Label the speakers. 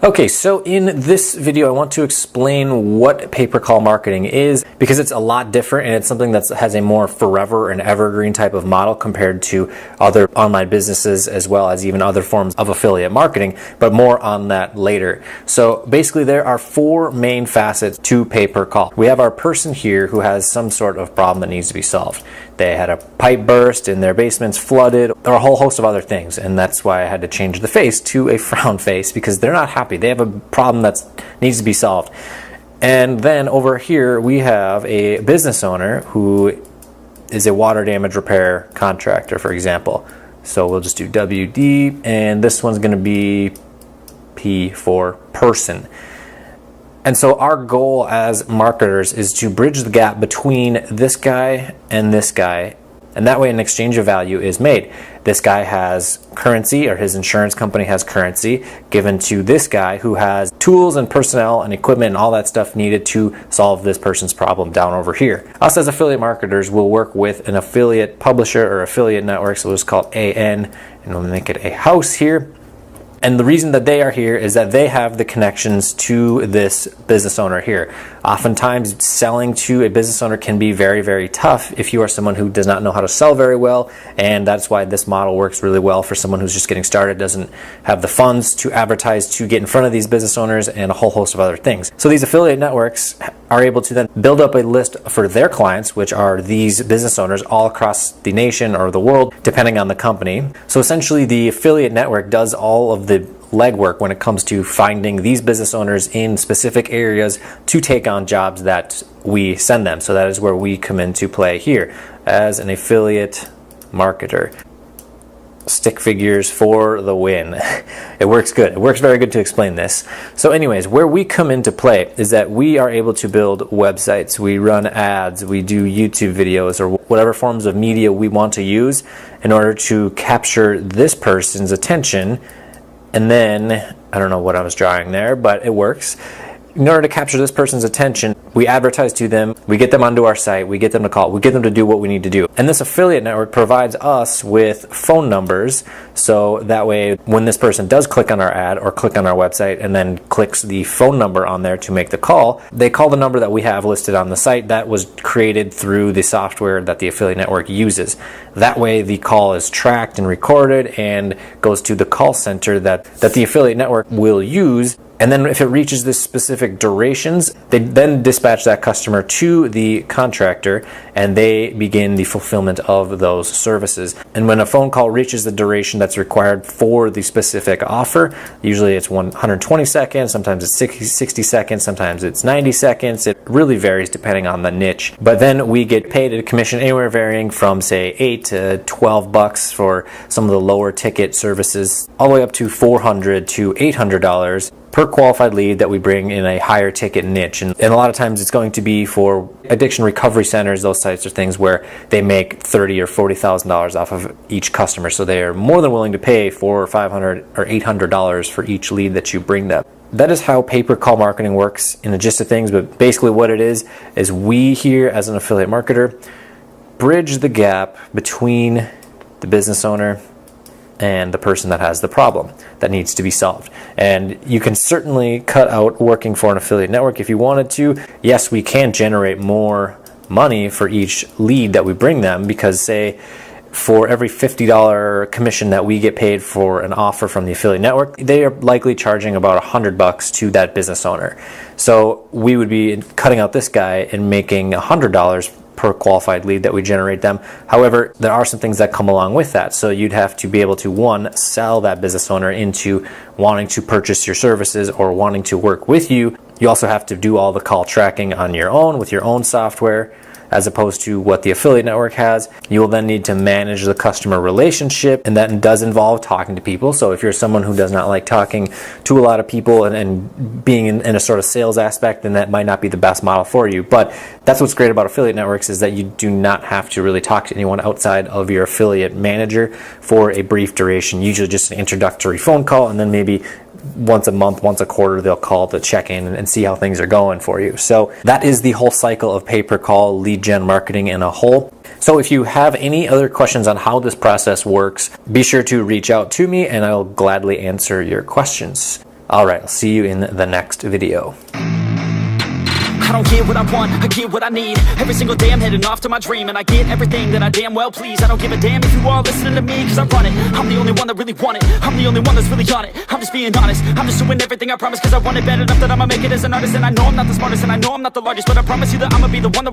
Speaker 1: Okay, so in this video, I want to explain what pay-per-call marketing is because it's a lot different and it's something that has a more forever and evergreen type of model compared to other online businesses as well as even other forms of affiliate marketing, but more on that later. So basically there are four main facets to pay-per-call. We have our person here who has some sort of problem that needs to be solved. They had a pipe burst and their basement's flooded, or a whole host of other things, and that's why I had to change the face to a frown face because they're not happy. They have a problem that needs to be solved. And then over here we have a business owner who is a water damage repair contractor, for example. So we'll just do WD, and this one's going to be P for person. And so our goal as marketers is to bridge the gap between this guy and this guy, and that way an exchange of value is made. This guy has currency, or his insurance company has currency given to this guy who has tools and personnel and equipment and all that stuff needed to solve this person's problem down over here. Us as affiliate marketers will work with an affiliate publisher or affiliate network, so we'll just call it AN, and we'll make it a house here. And the reason that they are here is that they have the connections to this business owner here. Oftentimes, selling to a business owner can be very, very tough if you are someone who does not know how to sell very well, and that's why this model works really well for someone who's just getting started, doesn't have the funds to advertise to get in front of these business owners, and a whole host of other things. So these affiliate networks are able to then build up a list for their clients, which are these business owners all across the nation or the world, depending on the company. So essentially, the affiliate network does all of the legwork when it comes to finding these business owners in specific areas to take on jobs that we send them. So that is where we come into play here as an affiliate marketer. Stick figures for the win. It works good. It works very good to explain this. So anyways, where we come into play is that we are able to build websites. We run ads. We do YouTube videos or whatever forms of media we want to use in order to capture this person's attention. And then, I don't know what I was drawing there, but it works. In order to capture this person's attention, we advertise to them, we get them onto our site, we get them to call, we get them to do what we need to do. And this affiliate network provides us with phone numbers, so that way when this person does click on our ad or click on our website and then clicks the phone number on there to make the call, they call the number that we have listed on the site that was created through the software that the affiliate network uses. That way the call is tracked and recorded and goes to the call center that the affiliate network will use. And then if it reaches this specific durations, they then dispatch that customer to the contractor and they begin the fulfillment of those services. And when a phone call reaches the duration that's required for the specific offer, usually it's 120 seconds, sometimes it's 60 seconds, sometimes it's 90 seconds. It really varies depending on the niche. But then we get paid a commission anywhere varying from say $8 to $12 for some of the lower ticket services, all the way up to $400 to $800 per qualified lead that we bring in a higher ticket niche. And a lot of times it's going to be for addiction recovery centers, those types of things where they make $30,000 or $40,000 off of each customer. So they are more than willing to pay $400 or $500 or $800 for each lead that you bring them. That is how pay-per-call marketing works in the gist of things, but basically what it is we here as an affiliate marketer bridge the gap between the business owner and the person that has the problem that needs to be solved. And you can certainly cut out working for an affiliate network if you wanted to. Yes, we can generate more money for each lead that we bring them, because say for every $50 commission that we get paid for an offer from the affiliate network, they are likely charging about $100 to that business owner. So we would be cutting out this guy and making $100 per qualified lead that we generate them. However, there are some things that come along with that. So you'd have to be able to, one, sell that business owner into wanting to purchase your services or wanting to work with you. You also have to do all the call tracking on your own with your own software, as opposed to what the affiliate network has. You will then need to manage the customer relationship, and that does involve talking to people. So if you're someone who does not like talking to a lot of people and being in a sort of sales aspect, then that might not be the best model for you. But that's what's great about affiliate networks, is that you do not have to really talk to anyone outside of your affiliate manager for a brief duration, usually just an introductory phone call, and then maybe once a month, once a quarter, they'll call to check in and see how things are going for you. So that is the whole cycle of pay-per-call lead gen marketing in a whole. So if you have any other questions on how this process works, be sure to reach out to me and I'll gladly answer your questions. All right, I'll see you in the next video.
Speaker 2: I don't get what I want, I get what I need. Every single day I'm heading off to my dream, and I get everything that I damn well please. I don't give a damn if you all listening to me, cause I run it. I'm the only one that really want it, I'm the only one that's really on it. I'm just being honest, I'm just doing everything I promise, cause I want it bad enough that I'ma make it as an artist. And I know I'm not the smartest, and I know I'm not the largest, but I promise you that I'ma be the one that